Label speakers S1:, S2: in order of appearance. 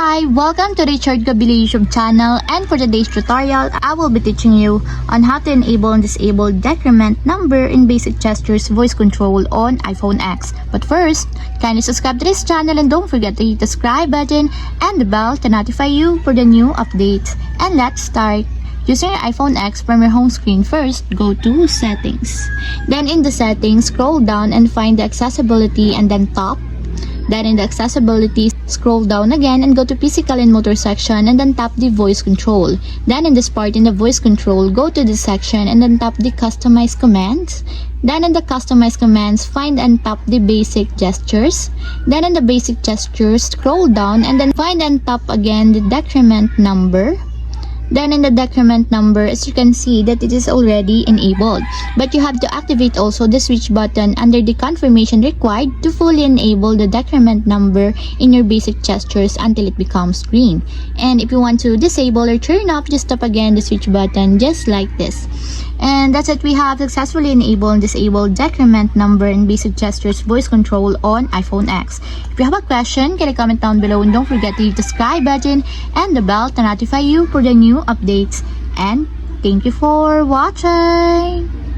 S1: Hi, welcome to Richard Gabili YouTube channel, and for today's tutorial, I will be teaching you on how to enable and disable decrement number in basic gestures voice control on iPhone X. But first, kindly subscribe to this channel and don't forget to hit the subscribe button and the bell to notify you for the new updates. And let's start. Using your iPhone X from your home screen, first go to Settings. Then in the Settings, scroll down and find the Accessibility and then Top. Then in the Accessibility, scroll down again and go to Physical and Motor section and then tap the Voice Control. Then in this part in the Voice Control, go to this section and then tap the Customize Commands. Then in the Customize Commands, find and tap the Basic Gestures. Then in the Basic Gestures, scroll down and then find and tap again the Decrement Number. Then in the decrement number, as you can see that it is already enabled. But you have to activate also the switch button under the confirmation required to fully enable the decrement number in your basic gestures until it becomes green. And if you want to disable or turn off, just tap again the switch button just like this. And that's it, we have successfully enabled and disabled decrement number in basic gestures voice control on iPhone X. If you have a question, can you comment down below and don't forget to hit the subscribe button and the bell to notify you for the new updates. And thank you for watching.